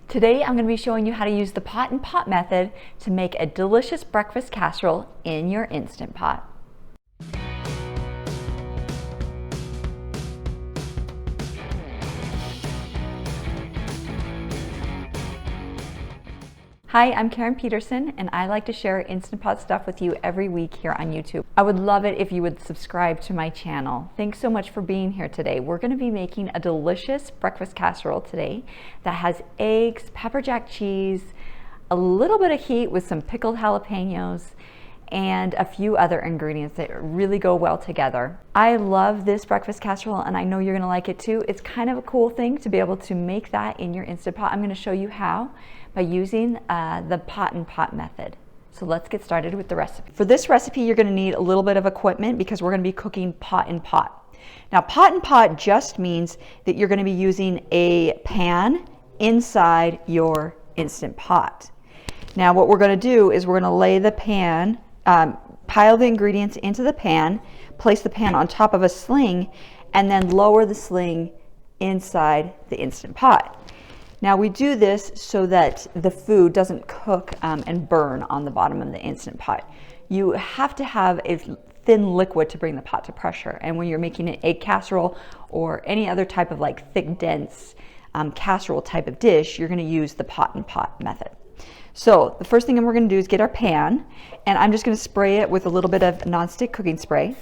Today I'm going to be showing you how to use the pot and pot method to make a delicious breakfast casserole in your Instant Pot. Hi, I'm Karen Peterson, and I like to share Instant Pot stuff with you every week here on YouTube. I would love it if you would subscribe to my channel. Thanks so much for being here today. We're going to be making a delicious breakfast casserole today that has eggs, pepper jack cheese, a little bit of heat with some pickled jalapenos, and a few other ingredients that really go well together. I love this breakfast casserole, and I know you're going to like it too. It's kind of a cool thing to be able to make that in your Instant Pot. I'm going to show you how by using the pot and pot method. So let's get started with the recipe. For this recipe, you're going to need a little bit of equipment because we're going to be cooking pot and pot. Now, pot and pot just means that you're going to be using a pan inside your Instant Pot. Now, what we're going to do is we're going to lay the pan, pile the ingredients into the pan, place the pan on top of a sling, and then lower the sling inside the Instant Pot. Now we do this so that the food doesn't cook and burn on the bottom of the Instant Pot. You have to have a thin liquid to bring the pot to pressure, and when you're making an egg casserole or any other type of like thick, dense casserole type of dish, you're going to use the pot and pot method. So the first thing we're going to do is get our pan, and I'm just going to spray it with a little bit of nonstick cooking spray.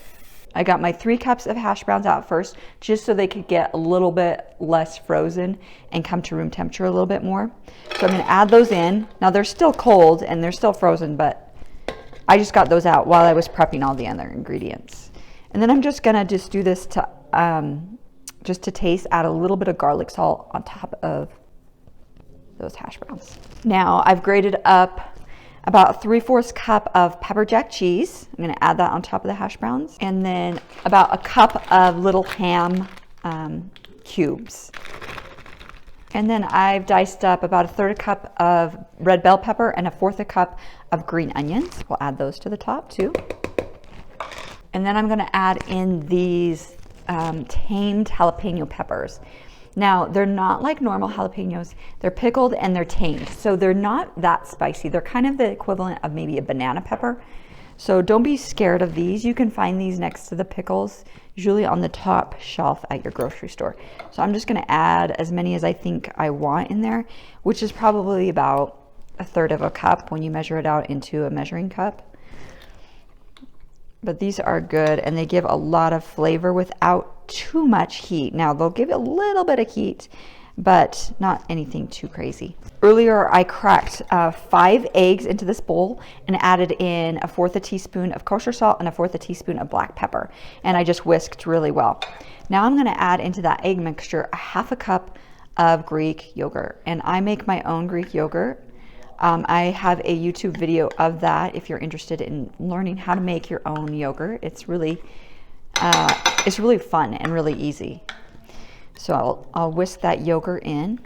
I got my 3 cups of hash browns out first, just so they could get a little bit less frozen and come to room temperature a little bit more. So I'm going to add those in. Now they're still cold and they're still frozen, but I just got those out while I was prepping all the other ingredients. And then I'm just going to do this to just to taste, add a little bit of garlic salt on top of those hash browns. Now I've grated up about 3/4 cup of pepper jack cheese. I'm going to add that on top of the hash browns. And then about a cup of little ham cubes. And then I've diced up about a 1/3 cup of red bell pepper and a 1/4 cup of green onions. We'll add those to the top too. And then I'm going to add in these tamed jalapeno peppers. Now, they're not like normal jalapenos. They're pickled and they're tamed, so they're not that spicy. They're kind of the equivalent of maybe a banana pepper. So don't be scared of these. You can find these next to the pickles, usually on the top shelf at your grocery store. So I'm just going to add as many as I think I want in there, which is probably about a 1/3 of a cup when you measure it out into a measuring cup. But these are good, and they give a lot of flavor without too much heat. Now they'll give a little bit of heat, but not anything too crazy. Earlier I cracked 5 eggs into this bowl and added in a 1/4 teaspoon of kosher salt and a 1/4 teaspoon of black pepper, and I just whisked really well. Now I'm going to add into that egg mixture a 1/2 cup of Greek yogurt, and I make my own Greek yogurt. I have a YouTube video of that if you're interested in learning how to make your own yogurt. It's really fun and really easy. So I'll whisk that yogurt in.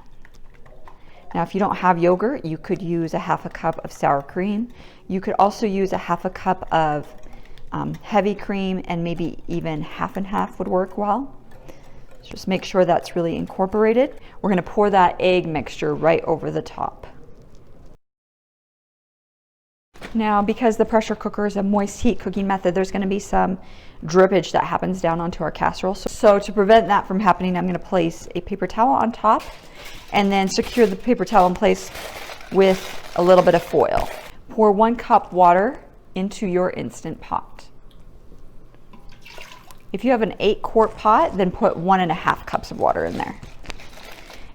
Now if you don't have yogurt, you could use a 1/2 cup of sour cream. You could also use a 1/2 cup of heavy cream, and maybe even half and half would work well. So just make sure that's really incorporated. We're going to pour that egg mixture right over the top. Now, because the pressure cooker is a moist heat cooking method, there's going to be some drippage that happens down onto our casserole. So to prevent that from happening, I'm going to place a paper towel on top and then secure the paper towel in place with a little bit of foil. Pour 1 cup water into your Instant Pot. If you have an 8-quart pot, then put 1.5 cups of water in there.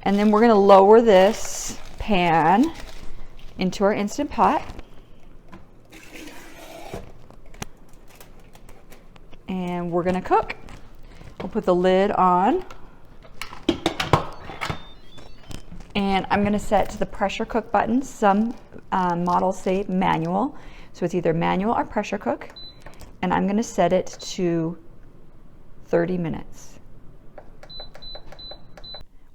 And then we're going to lower this pan into our Instant Pot. And we're going to cook. We'll put the lid on. And I'm going to set to the pressure cook button. Some models say manual. So it's either manual or pressure cook. And I'm going to set it to 30 minutes.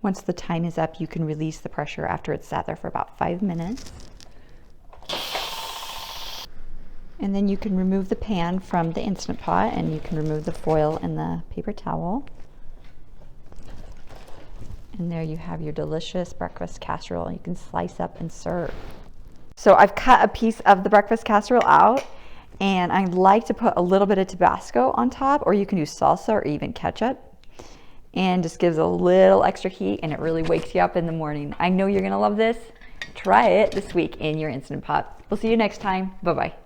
Once the time is up, you can release the pressure after it's sat there for about 5 minutes. And then you can remove the pan from the Instant Pot, and you can remove the foil and the paper towel. And there you have your delicious breakfast casserole. You can slice up and serve. So I've cut a piece of the breakfast casserole out, and I like to put a little bit of Tabasco on top, or you can use salsa or even ketchup, and just gives a little extra heat, and it really wakes you up in the morning. I know you're gonna love this. Try it this week in your Instant Pot. We'll see you next time. Bye-bye.